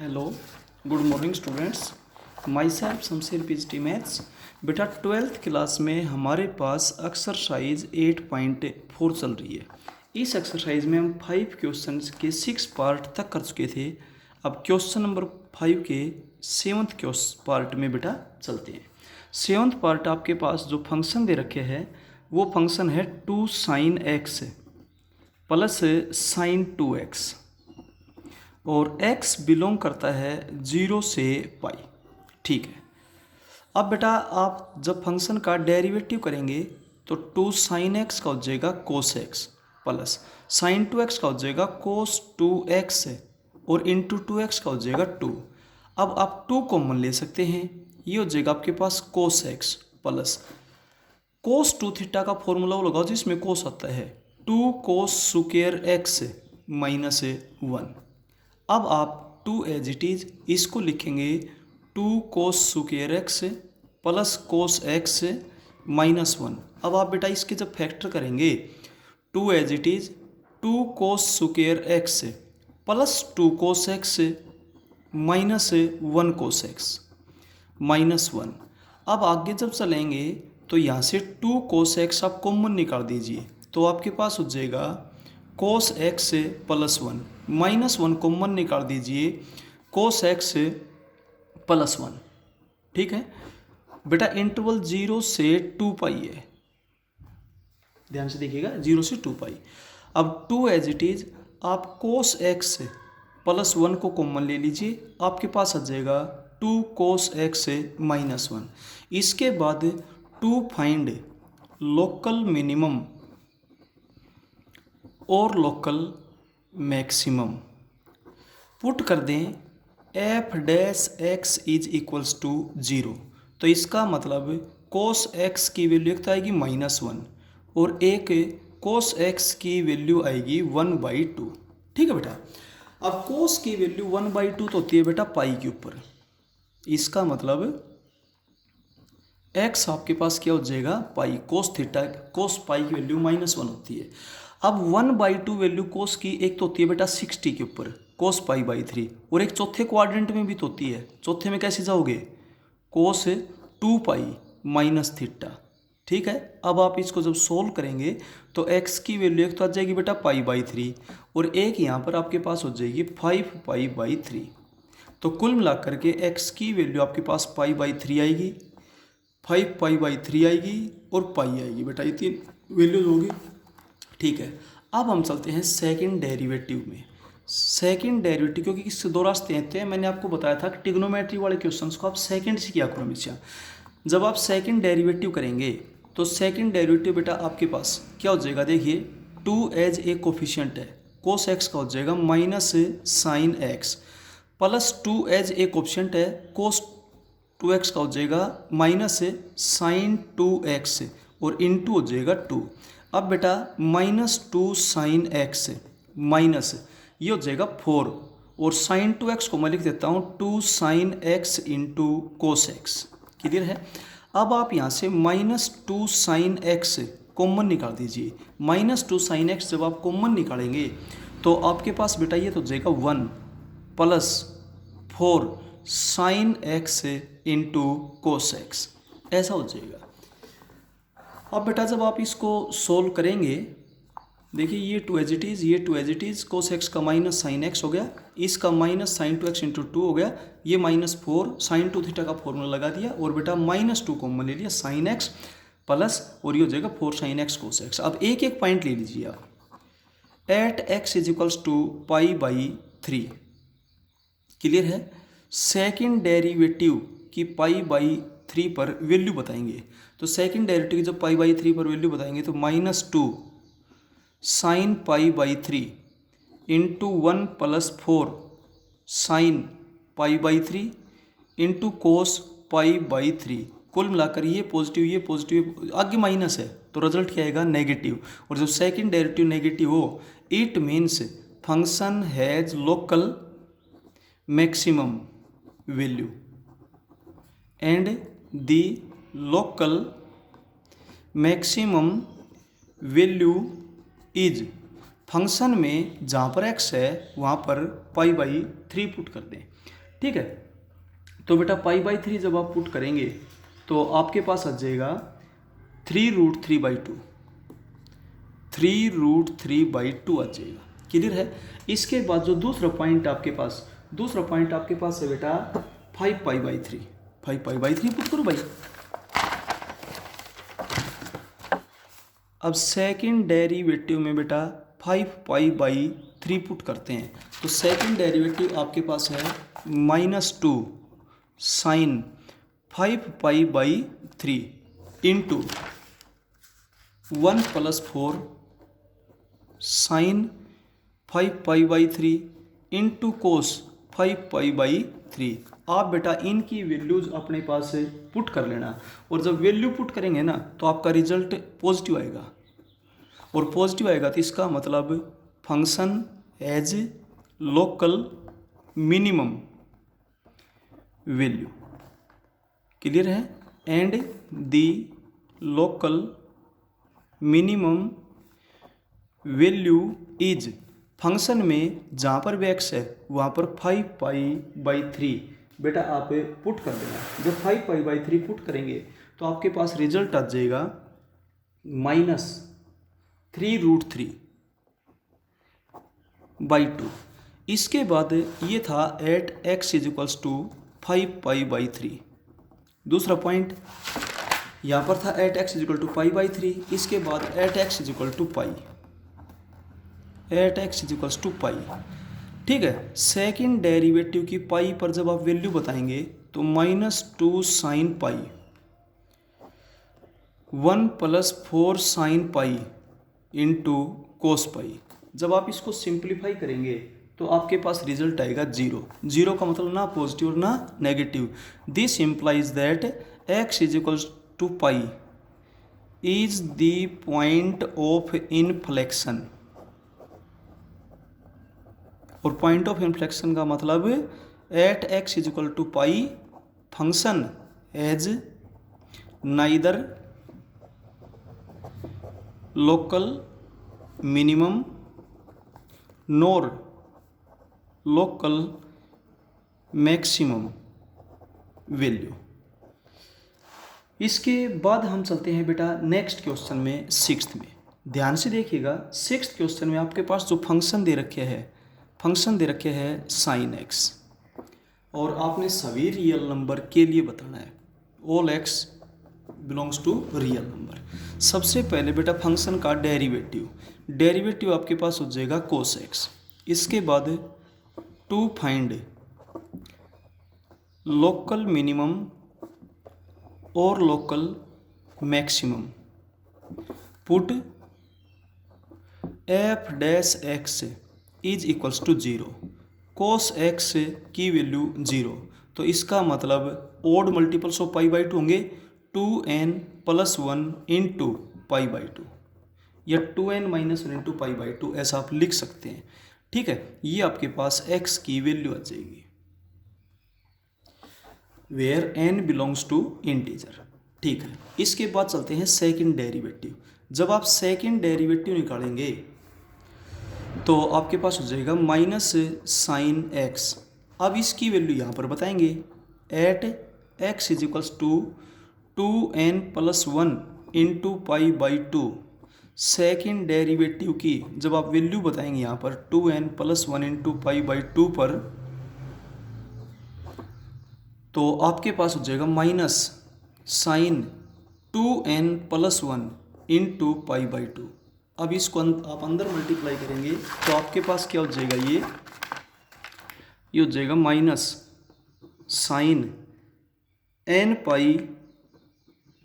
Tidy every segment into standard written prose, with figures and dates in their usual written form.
Hello, good morning students. My self Shamsher PhD maths. बेटा 12th class में हमारे पास exercise 8.4 चल रही है। इस एक्सरसाइज में हम 5 क्वेश्चंस के 6 पार्ट तक कर चुके थे। अब क्वेश्चन नंबर 5 के 7th पार्ट में बेटा चलते हैं। 7th पार्ट आपके पास जो फंक्शन दे रखे हैं वो फंक्शन है 2 sin x plus sin 2x और x बिलोंग करता है 0 से पाई। ठीक है। अब बेटा आप जब फंक्शन का डेरिवेटिव करेंगे तो 2 sin x का हो जाएगा cos x plus sin 2x का हो जाएगा cos 2x और इंटू 2x का हो जाएगा 2। अब आप 2 कॉमन ले सकते हैं, ये हो जाएगा आपके पास cos x plus cos 2 theta का फॉर्मूला वो लगाओ जिसमें cos आता है 2 cos स्क्वायर x माइनस 1। अब आप 2 एज इट इज इसको लिखेंगे 2 cos square x plus cos x minus 1। अब आप बेटा इसके जब फैक्टर करेंगे 2 as it is 2 cos square x plus 2 cos x minus 1 cos x minus 1। अब आगे जब चलेंगे तो यहाँ से 2 cos x आप कॉमन निकाल दीजिए तो आपके पास हो जाएगा cos x plus 1 minus 1 common निकाल दीजिए cos x प्लस 1। ठीक है बेटा, इंटरवल 0 से 2 पाई है, ध्यान से देखिएगा 0 से 2 पाई। अब 2 एज इट इज आप cos x प्लस 1 को कॉमन ले लीजिए, आपके पास आ जाएगा 2 cos x माइनस 1। इसके बाद 2 फाइंड लोकल मिनिमम और लोकल मैक्सिमम पुट कर दें F dash X is equals to 0। तो इसका मतलब cos x की वैल्यू एक तो आएगी -1 और एक cos x की वैल्यू आएगी 1/2। ठीक है बेटा। अब cos की वैल्यू 1/2 तो होती है बेटा पाई के ऊपर, इसका मतलब x आपके पास क्या हो जाएगा पाई, cos थीटा cos पाई की वैल्यू -1 होती है। अब 1/2 वैल्यू cos की एक तो होती है बेटा 60 के ऊपर cos π/3 और एक चौथे क्वाड्रेंट में भी तो होती है। चौथे में कैसे जाओगे cos 2π माइनस थीटा। ठीक है। अब आप इसको जब सोल्व करेंगे तो x की वैल्यू एक तो आ जाएगी बेटा π/3 और एक यहाँ पर आपके पास हो जाएगी 5π/3। तो कुल मिलाकर के x की वैल्यू आपके पास π/3 आएगी, 5π/3 आएगी और पाई आएगी बेटा, ये 3 वैल्यूज होगी। ठीक है। अब हम चलते हैं सेकंड डेरिवेटिव में। सेकंड डेरिवेटिव क्योंकि इससे 2 रास्ते हैं, मैंने आपको बताया था कि ट्रिग्नोमेट्री वाले क्वेश्चंस को आप सेकंड से किया करो हमेशा। जब आप सेकंड डेरिवेटिव करेंगे तो सेकंड डेरिवेटिव बेटा आपके पास क्या हो जाएगा, देखिए 2 एज ए कोफिशिएंट है, cos x का हो जाएगा minus sin x plus 2 as a coefficient है, cos 2x का हो जाएगा माइनस sin 2x और इंटू हो जाएगा 2। अब बेटा -2 sin x माइनस ये हो जाएगा 4 और sin 2x को मैं लिख देता हूँ 2 sin x into cos x. Clear है। अब आप यहाँ से -2 sin x कॉमन निकाल दीजिए। -2 sin x जब आप कॉमन निकालेंगे तो आपके पास बेटा ये तो हो जाएगा 1 plus 4 sin x into cos x, ऐसा हो जाएगा। अब बेटा जब आप इसको सोल्व करेंगे देखिए ये 2 एज इट इज़, ये 2 as it is, cos x का माइनस sin x हो गया, इसका माइनस sin 2x इंटू 2 हो गया, ये -4 sin 2 थीटा का फॉर्मूला लगा दिया और बेटा -2 कॉमन ले लिया sin x प्लस और ये हो जाएगा 4 sin x cos x। अब एक एक पॉइंट ले लीजिए आप at x is equals to π/3। Clear है। सेकेंड डेरिवेटिव की π/3 पर वैल्यू बताएंगे तो सेकंड डेरिवेटिव की जब π/3 पर वैल्यू बताएंगे तो -2 sin π/3 into 1 plus 4 sin π/3 into cos π/3। कुल मिलाकर ये पॉजिटिव आगे माइनस है तो रिजल्ट क्या आएगा नेगेटिव। और जब सेकंड डेरिवेटिव नेगेटिव हो it means function has local maximum value and the local maximum value is function में जहाँ पर x है वहाँ पर π/3 पुट कर दें। ठीक है, तो बेटा π/3 जब आप पुट करेंगे तो आपके पास आ जाएगा 3√3/2, 3√3/2 आ जाएगा। क्लियर है। इसके बाद जो दूसरा पॉइंट आपके पास है बेटा 5π/3, 5π/3 पुट करो भाई। अब सेकंड डेरिवेटिव में बेटा 5π/3 पुट करते हैं, तो सेकंड डेरिवेटिव आपके पास है -2 sin 5π/3 into 1 + 4 sin 5π/3 into cos 5π/3। आप बेटा इनकी वैल्यूज अपने पास से पुट कर लेना, और जब वैल्यू पुट करेंगे ना तो आपका रिजल्ट पॉजिटिव आएगा, और पॉजिटिव आएगा तो इसका मतलब function as local minimum value. Clear है। And the local minimum value is, function में जहाँ पर भी x है वहाँ पर 5π/3 बेटा आप पुट कर देना। जब 5π/3 पुट करेंगे तो आपके पास रिजल्ट आ जाएगा -3√3/2। इसके बाद ये था एट x = 5π/3। दूसरा पॉइंट यहाँ पर था एट x = π/3। इसके बाद एट x = π, एट x = π। ठीक है। सेकंड डेरिवेटिव की पाई पर जब आप वैल्यू बताएंगे तो -2 sin π, 1 + 4 sin π इंटू कोस π। जब आप इसको सिंप्लीफाई करेंगे तो आपके पास रिजल्ट आएगा 0। 0 का मतलब ना पॉजिटिव और ना negative. This implies that x = π is the point of inflection, और पॉइंट ऑफ इन्फ्लेक्शन का मतलब at x = π function has neither local minimum nor local maximum value. इसके बाद हम चलते हैं बेटा नेक्स्ट क्वेश्चन में, सिक्स्थ में। ध्यान से देखिएगा, सिक्स्थ क्वेश्चन में आपके पास जो फंक्शन दे रखे हैं sin x, और आपने सभी रियल नंबर के लिए बताना है। All x belongs to real number. सबसे पहले बेटा फंक्शन का डेरिवेटिव आपके पास हो जाएगा cos x। इसके बाद टू फाइंड लोकल मिनिमम और local maximum, put f' is equals to 0, cos x की वैल्यू 0। तो इसका मतलब ओड मल्टीपल्स ऑफ π/2 होंगे 2n + 1 इंटू π/2, या 2n - 1 इंटू π/2 ऐसा आप लिख सकते हैं। ठीक है, ये आपके पास x की वैल्यू आ जाएगी where n belongs to integer. ठीक है। इसके बाद चलते हैं सेकंड डेरिवेटिव। जब आप सेकंड डेरिवेटिव निकालेंगे तो आपके पास हो जाएगा -sin x। अब इसकी वैल्यू यहाँ पर बताएंगे at x = 2n + 1 into π/2। Second derivative की जब आप वैल्यू बताएंगे यहाँ पर 2n + 1 इंटू π/2 पर, तो आपके पास हो जाएगा -sin 2n + 1 इंटू π/2। अब इसको आप अंदर मल्टीप्लाई करेंगे तो आपके पास क्या हो जाएगा, ये हो जाएगा -sin nπ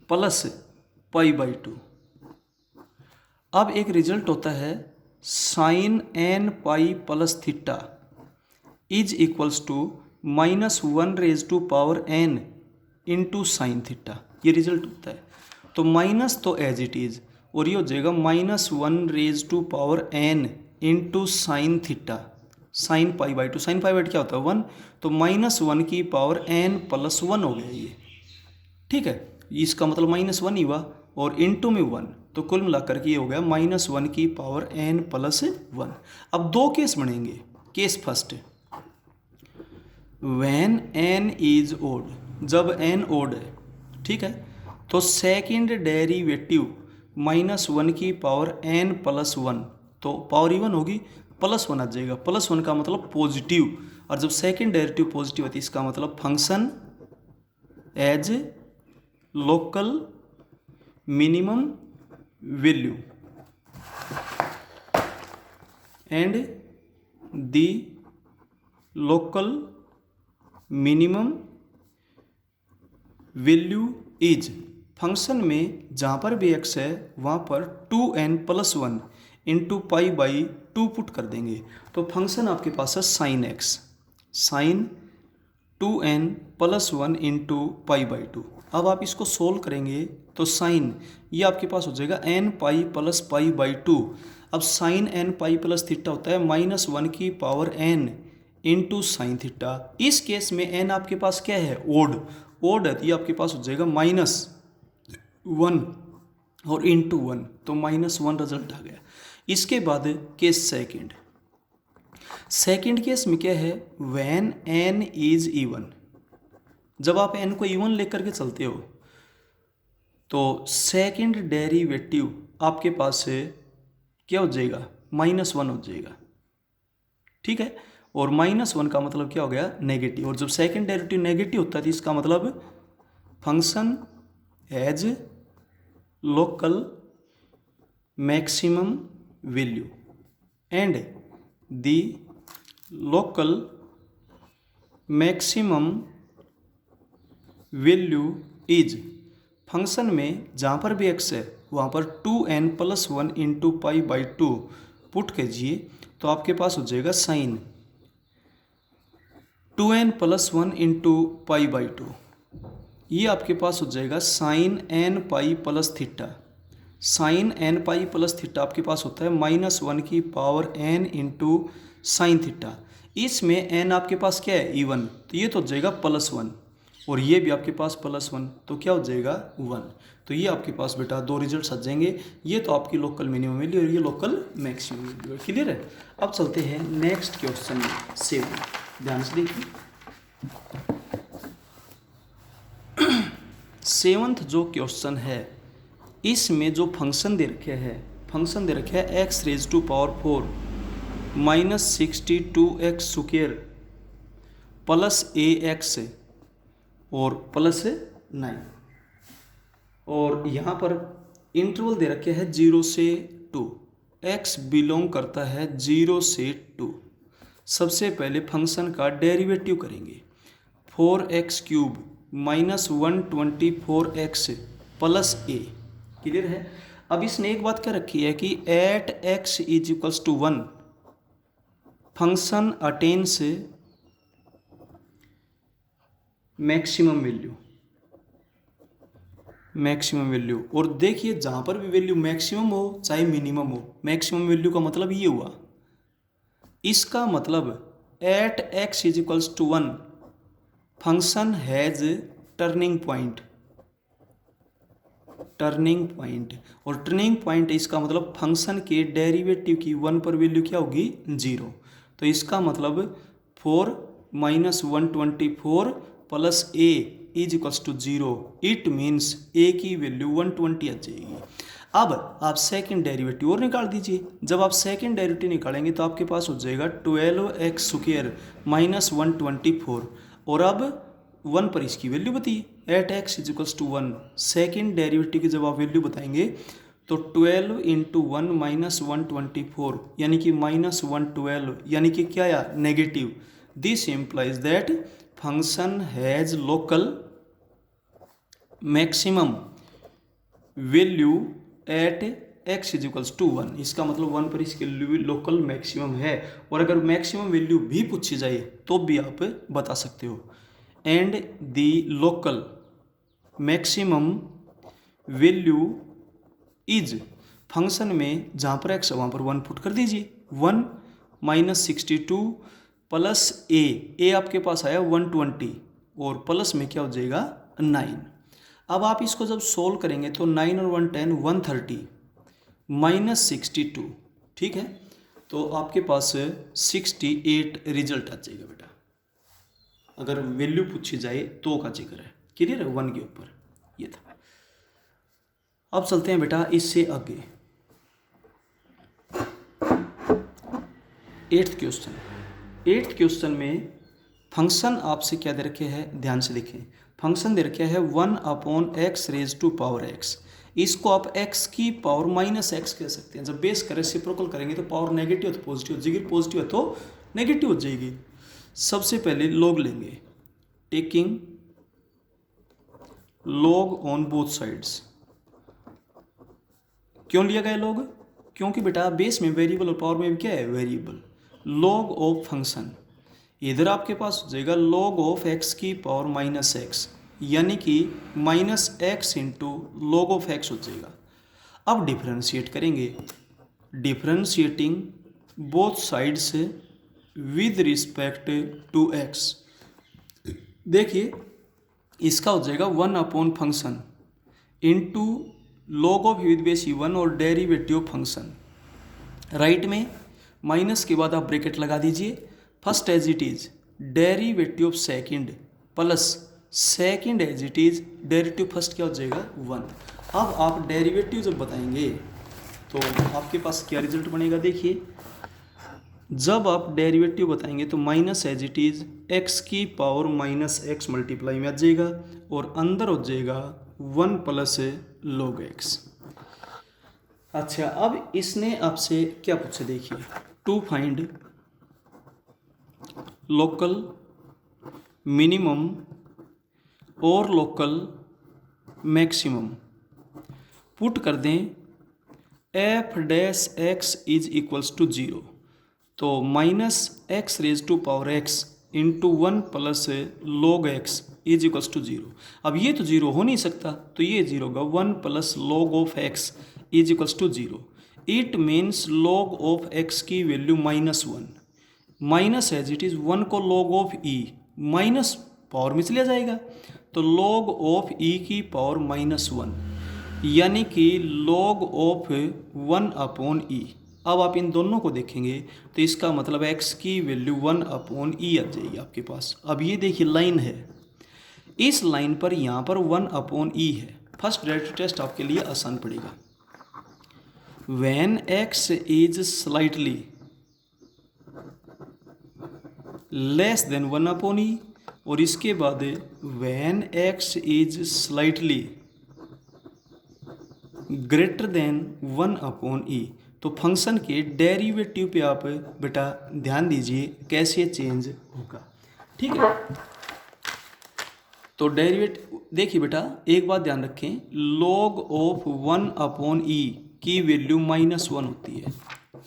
+ π/2। अब एक रिजल्ट होता है sin nπ + theta is equals to -1n into sine theta. ये रिजल्ट होता है। तो माइनस तो एज इट इज़, और ये हो जाएगा -1n into sine theta, sine π/2। Sine π/2 क्या होता है 1, तो -1 की पावर n + 1 हो गया ये। ठीक है, इसका मतलब -1 ही हुआ। और इनटू में 1, तो कुल मिलाकर के ये हो गया -1 की पावर n प्लस 1। अब दो केस बनेंगे। Case first, when n is odd, जब n ओड है, ठीक है, तो सेकंड डेरिवेटिव -1 की पावर n प्लस 1, तो पावर इवन होगी, +1 आ जाएगा। +1 का मतलब पॉजिटिव, और जब सेकंड डेरिवेटिव पॉजिटिव होती है इसका मतलब function as local minimum value and the local minimum value is, function में जहाँ पर भी x है वहाँ पर 2n + 1 into pi by 2 put कर देंगे, तो फंक्शन आपके पास है sine x, sine 2n + 1 into pi by 2। अब आप इसको सोल्व करेंगे तो साइन ये आपके पास हो जाएगा n pi plus pi by 2। अब sine n pi plus theta होता है -1 की power n into sine theta. इस केस में n आपके पास क्या है, ओड, ओड है, तो ये आपके पास हो जाएगा -1 और इंटू 1, तो -1 रिजल्ट आ गया। इसके बाद केस सेकंड, सेकंड केस में क्या है, व्हेन n इज इवन, जब आप n को इवन लेकर के चलते हो तो सेकंड डेरिवेटिव आपके पास है क्या हो जाएगा, -1 हो जाएगा, ठीक है, और -1 का मतलब क्या हो गया, नेगेटिव, और जब सेकंड डेरिवेटिव नेगेटिव होता है तो इसका मतलब function as local maximum value and the local maximum value is, function में जहाँ पर भी x है वहाँ पर 2n + 1 into pi by 2 put कीजिए, तो आपके पास हो जाएगा sign 2n + 1 into pi by 2, ये आपके पास हो जाएगा sine n pi plus theta. Sine n pi plus theta आपके पास होता है -1 की power n into sine theta. इसमें n आपके पास क्या है, इवन, तो ये तो हो जाएगा +1 और ये भी आपके पास +1, तो क्या हो जाएगा 1। तो ये आपके पास बेटा दो रिजल्ट्स आ जाएंगे, ये तो आपकी लोकल मिनिमम वैल्यू और ये लोकल मैक्सिमम वैल्यू है। क्लियर है। अब चलते हैं नेक्स्ट क्वेश्चन में, 7, ध्यान से देखिए। 7th जो क्वेश्चन है इसमें जो फंक्शन दे रखे है, फंक्शन दे रखे है x⁴ -62x² प्लस ax और +9, और यहाँ पर इंटरवल दे रखे हैं 0 से 2, x बिलोंग करता है 0 से 2। सबसे पहले फंक्शन का डेरिवेटिव करेंगे, 4x³ -124x plus a। Clear है। अब इसने एक बात क्या रखी है कि at x = 1 function attains maximum value, maximum value, और देखिए जहाँ पर भी वैल्यू मैक्सिमम हो चाहे मिनिमम हो, मैक्सिमम वैल्यू का मतलब ये हुआ, इसका मतलब at x = 1 function has turning point, turning point, और टर्निंग पॉइंट इसका मतलब फंक्शन के डेरिवेटिव की 1 पर वैल्यू क्या होगी, 0। तो इसका मतलब 4 -124 plus a = 0, it means a की वैल्यू 120 आ जाएगी। अब आप सेकंड डेरिवेटिव और निकाल दीजिए। जब आप सेकंड डेरिवेटिव निकालेंगे तो आपके पास हो जाएगा 12x² -124, और अब 1 पर इसकी वैल्यू बताइए, एट x = 1 सेकेंड डेरिवेटिव की जब आप वैल्यू बताएंगे तो 12 × 1 -124 यानी कि -112, यानी कि क्या या negative. This implies that function has local maximum value at x = 1। इसका मतलब 1 पर इसकी लोकल मैक्सिमम है, और अगर मैक्सिमम वैल्यू भी पूछी जाए तो भी आप बता सकते हो। And the local maximum value is, function में जहाँ पर x है वहाँ पर 1 पुट कर दीजिए, 1 -62 प्लस a आपके पास आया 120 और प्लस में क्या हो जाएगा 9। अब आप इसको जब सोल्व करेंगे तो 9 और 1 10 130 -62, ठीक है। तो आपके पास 68 रिजल्ट आ जाएगा बेटा, अगर वैल्यू पूछी जाए तो का जिक्र है। क्लियर है, 1 के ऊपर ये था। अब चलते हैं बेटा इससे आगे, 8th क्वेश्चन। 8th क्वेश्चन में फंक्शन आपसे क्या दे रखे हैं, ध्यान से देखें। फंक्शन दे रखे है 1/x raise to power x। इसको आप x की पावर -x कह सकते हैं। जब बेस कर रेसिप्रोकल करेंगे तो पावर नेगेटिव तो पॉजिटिव हो जाएगी, पॉजिटिव है तो नेगेटिव हो जाएगी। सबसे पहले लॉग लेंगे, taking log on both sides. क्यों लिया गया लॉग? क्योंकि बेटा बेस में वेरिएबल और पावर में भी क्या है, वेरिएबल। लॉग ऑफ फंक्शन, इधर आपके पास हो जाएगा log ऑफ x की पावर -x, यानी कि -x into log of x हो जाएगा। अब डिफ्रेंशिएट करेंगे, differentiating both sides with respect to x। देखिए इसका हो जाएगा 1 function into log of with base e1 और डेरिवेटिव फंक्शन। राइट में माइनस के बाद आप ब्रैकेट लगा दीजिए। First as it is derivative of second plus second as it is derivative first, क्या हो जाएगा 1। अब आप डेरिवेटिव जब बताएंगे तो आपके पास क्या रिजल्ट बनेगा, देखिए जब आप डेरिवेटिव बताएंगे तो minus as it is x की पावर -x मल्टीप्लाई में आ जाएगा और अंदर हो जाएगा 1 प्लस log x। अच्छा, अब इसने आपसे क्या पूछा, देखिए टू फाइंड लोकल मिनिमम और लोकल मैक्सिमम। पुट कर दें f' इज इक्वल्स टू 0, तो -x raise to power x into 1 plus log x is equals to 0। अब ये तो 0 हो नहीं सकता, तो ये 0 होगा 1 plus log of x is equals to 0। It means log of x की value -1, minus as it is 1 को log of e minus power में चला जाएगा, तो log ऑफ e की पावर -1, यानी कि log ऑफ 1/e। अब आप इन दोनों को देखेंगे तो इसका मतलब x की वैल्यू 1/e आ जाएगी आपके पास। अब ये देखिए लाइन है, इस लाइन पर यहाँ पर 1/e है। फर्स्ट डायरेक्ट टेस्ट आपके लिए आसान पड़ेगा। When x is slightly less then 1/e और इसके बाद when x is slightly greater then 1/e, तो फंक्शन के डेरिवेटिव पे आप बेटा ध्यान दीजिए कैसे चेंज होगा, ठीक है। तो डेरिवेटिव देखिए बेटा, एक बात ध्यान रखें, log ऑफ 1/e की वैल्यू -1 होती है,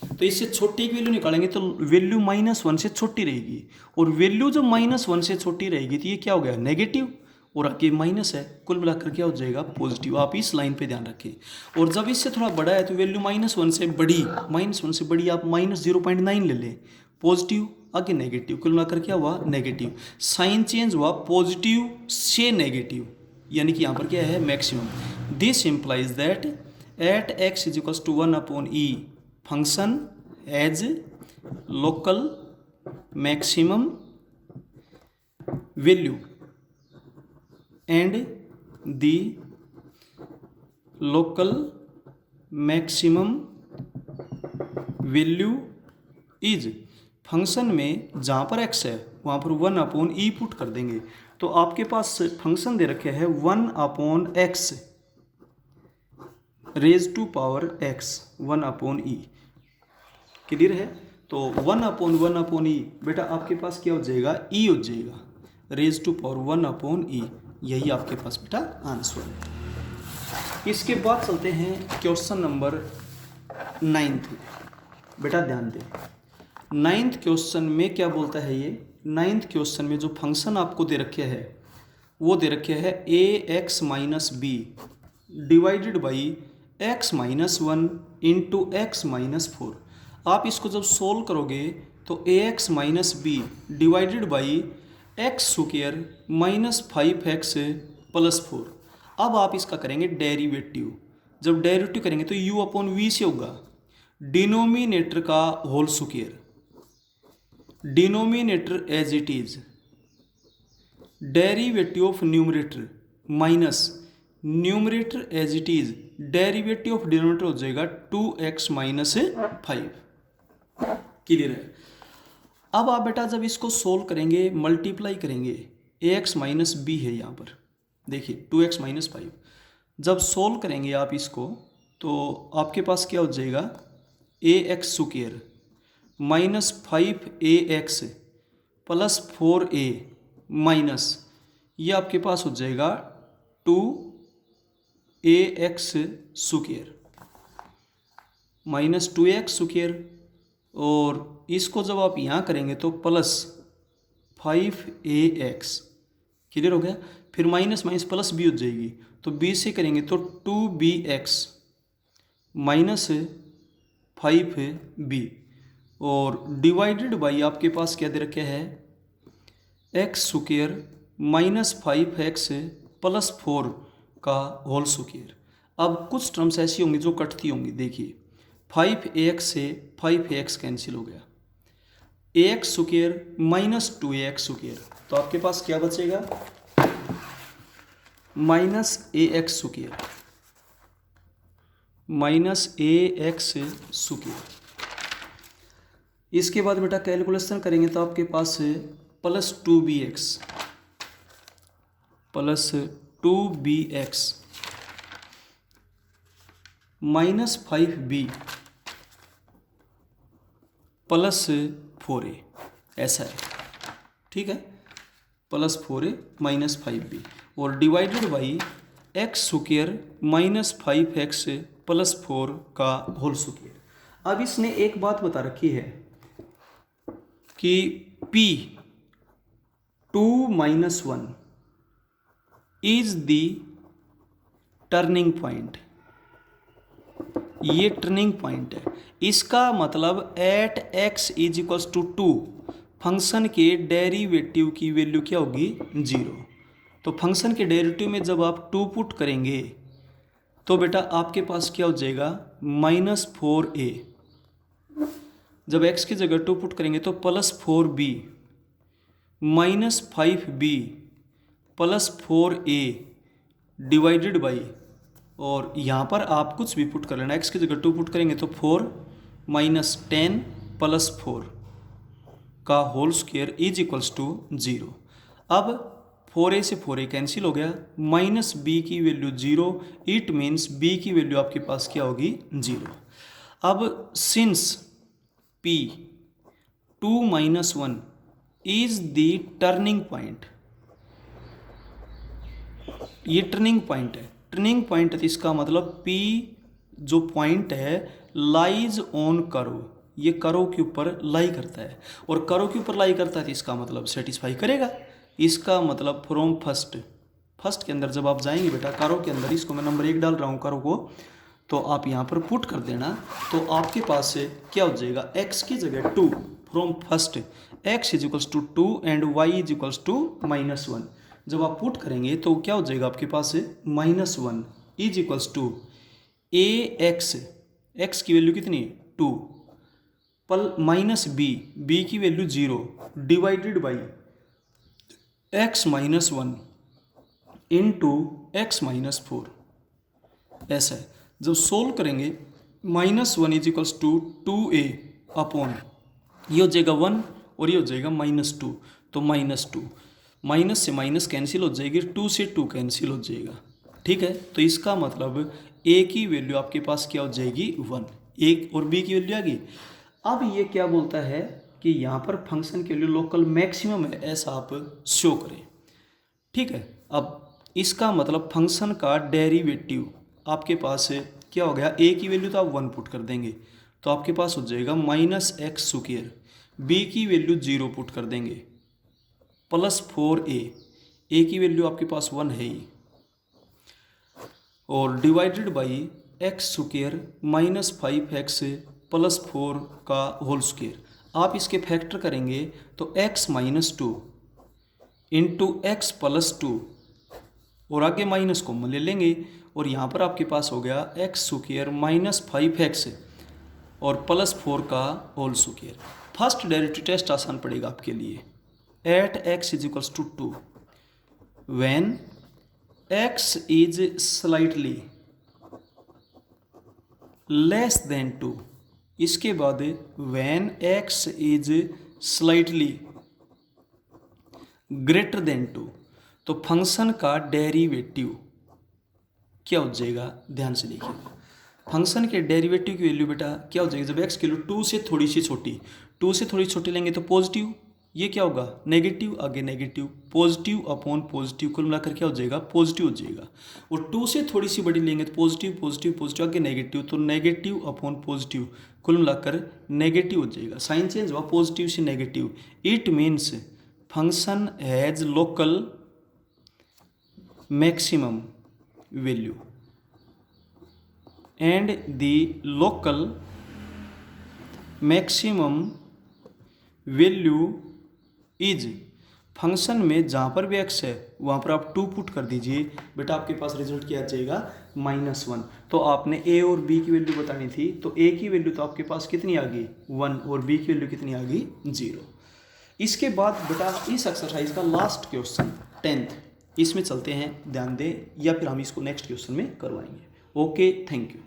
तो इससे छोटी की वैल्यू निकालेंगे तो वैल्यू -1 से छोटी रहेगी, और वैल्यू जब -1 से छोटी रहेगी तो ये क्या हो गया, नेगेटिव, और आगे माइनस है, कुल मिलाकर क्या हो जाएगा, पॉजिटिव। आप इस लाइन पे ध्यान रखें। और जब इससे थोड़ा बड़ा है तो वैल्यू -1 से बड़ी, -1 से बड़ी आप -0.9 ले लें, पॉजिटिव, आगे नेगेटिव, कुल मिलाकर क्या हुआ, नेगेटिव। साइन चेंज हुआ पॉजिटिव से नेगेटिव, यानी कि यहाँ पर क्या है, maximum. This implies that at x is equals to 1/e function as local maximum value and the local maximum value is, function में जहाँ पर x है वहाँ पर 1/e पुट कर देंगे, तो आपके पास फंक्शन दे रखे है 1/x raise to power x 1/e। Clear है, तो 1/1/e बेटा आपके पास क्या हो जाएगा, e हो जाएगा, रेज टू पावर 1/e, यही आपके पास बेटा आंसर है। इसके बाद चलते हैं क्वेश्चन नंबर 9th। बेटा ध्यान दें, 9th क्वेश्चन में क्या बोलता है ये, 9th क्वेश्चन में जो फंक्शन आपको दे रखे है वो दे रखे है ax minus B divided by x minus 1 into X minus 4। आप इसको जब सोल्व करोगे तो ax minus B divided by x square -5x + 4। अब आप इसका करेंगे डेरिवेटिव। जब डेरिवेटिव करेंगे तो u अपॉन वी से होगा डिनोमिनेटर का whole square, denominator as it is, derivative of numerator minus numerator as it is, derivative of denominator हो जाएगा 2x माइनस 5। क्लियर है। अब आप बेटा जब इसको सोल्व करेंगे, मल्टीप्लाई करेंगे, ax माइनस बी है यहाँ पर, देखिए 2x माइनस 5। जब सोल्व करेंगे आप इसको तो आपके पास क्या हो जाएगा, ax square minus 5ax plus 4a minus ये आपके पास हो जाएगा 2ax square minus 2x square, और इसको जब आप यहाँ करेंगे तो प्लस 5ax। क्लियर हो गया। फिर माइनस माइनस प्लस b हो जाएगी, तो b से करेंगे तो 2bx माइनस 5b, और डिवाइडेड बाई आपके पास क्या दे रखा है, x square minus 5x plus 4 का होल स्क्वायर। अब कुछ टर्म्स ऐसी होंगी जो कटती होंगी, देखिए 5ax से 5ax कैंसिल हो गया, ax square minus 2ax square, तो आपके पास क्या बचेगा, minus ax square minus ax square. इसके बाद बेटा कैलकुलेशन करेंगे तो आपके पास plus 2bx plus 2bx minus 5b plus 4a, ऐसा है, ठीक है, प्लस 4a माइनस 5b, और divided by x square minus 5x plus 4 का होल स्क्वायर। अब इसने एक बात बता रखी है कि p 2 minus 1 is the turning point, ये टर्निंग पॉइंट है। इसका मतलब at x is equals to 2 function के डेरिवेटिव की वैल्यू क्या होगी, 0। तो फंक्शन के डेरिवेटिव में जब आप 2 पुट करेंगे तो बेटा आपके पास क्या हो जाएगा, माइनस 4a। जब x की जगह 2 पुट करेंगे तो plus 4b minus 5b plus 4a divided by, और यहाँ पर आप कुछ भी पुट कर लेना, x की जगह 2 पुट करेंगे तो 4 माइनस 10 प्लस 4 का whole square is equals to 0। अब 4a से 4a कैंसिल हो गया, माइनस b की वैल्यू 0, इट मीन्स b की वैल्यू आपके पास क्या होगी, 0। अब since p 2 minus 1 is the turning point, ये टर्निंग पॉइंट है, टर्निंग पॉइंट है, इसका मतलब p जो पॉइंट है लाइज ऑन करो, ये करो के ऊपर लाई करता है, और करो के ऊपर लाई करता है तो इसका मतलब सेटिस्फाई करेगा। इसका मतलब फ्रॉम फर्स्ट के अंदर जब आप जाएंगे बेटा करो के अंदर, इसको मैं नंबर 1 डाल रहा हूँ करो को, तो आप यहाँ पर पुट कर देना, तो आपके पास से क्या हो जाएगा, x की जगह 2 from first x is equals to 2 and y is equals to minus 1। जब आप पुट करेंगे तो क्या हो जाएगा आपके पास से minus 1 is equals to ax, x की वैल्यू कितनी 2 पल माइनस b की value 0 divided by x minus 1 into X minus 4, ऐसा है। जब सोल्व करेंगे minus 1 is equals to 2a upon ये हो जाएगा 1 और ये हो जाएगा माइनस 2, तो माइनस 2 माइनस से माइनस कैंसिल हो जाएगी, 2 से 2 कैंसिल हो जाएगा, ठीक है। तो इसका मतलब a की वैल्यू आपके पास क्या हो जाएगी 1, एक और b की वैल्यू आ गई। अब ये क्या बोलता है कि यहाँ पर फंक्शन के लिए लोकल मैक्सिमम है, ऐसा आप शो करें, ठीक है। अब इसका मतलब फंक्शन का डेरिवेटिव आपके पास क्या हो गया, a की वैल्यू तो आप 1 पुट कर देंगे तो आपके पास हो जाएगा माइनस एक्स स्क्वायर, b की वैल्यू 0 पुट कर देंगे प्लस 4a, a की वैल्यू आपके पास 1 है ही, और divided by x square minus 5x plus 4 का होल स्क्वायर। आप इसके फैक्टर करेंगे तो x minus 2 into x plus 2 और आगे माइनस कॉमन ले लेंगे और यहाँ पर आपके पास हो गया एक्स स्क्वायर माइनस 5x और प्लस 4 का whole square. First derivative test आसान पड़ेगा आपके लिए। At x is equals to 2 when x is slightly less than 2। इसके बाद when x is slightly greater than 2, तो फंक्शन का डेरिवेटिव क्या हो जाएगा, ध्यान से देखिएगा। फंक्शन के डेरिवेटिव की वैल्यू बेटा क्या हो जाएगी, जब x की वैल्यू 2 से थोड़ी सी छोटी, 2 से थोड़ी छोटी लेंगे तो पॉजिटिव, ये क्या होगा नेगेटिव, आगे नेगेटिव, पॉजिटिव अपॉन पॉजिटिव, कुल मिलाकर क्या हो जाएगा पॉजिटिव हो जाएगा। और 2 से थोड़ी सी बड़ी लेंगे तो पॉजिटिव पॉजिटिव पॉजिटिव, आगे नेगेटिव, तो नेगेटिव अपॉन पॉजिटिव, कुल मिलाकर नेगेटिव हो जाएगा। साइन चेंज हुआ पॉजिटिव से negative. It means function has local maximum value and the local maximum value is, function में जहाँ पर भी x है वहाँ पर आप 2 पुट कर दीजिए बेटा, आपके पास रिजल्ट क्या आ जाएगा -1। तो आपने a और b की वैल्यू बतानी थी, तो a की वैल्यू तो आपके पास कितनी आ गई 1 और b की वैल्यू कितनी आ गई 0। इसके बाद बेटा इस एक्सरसाइज का लास्ट क्वेश्चन 10th, इसमें चलते हैं, ध्यान दें, या फिर हम इसको नेक्स्ट क्वेश्चन में करवाएंगे। Okay, thank you.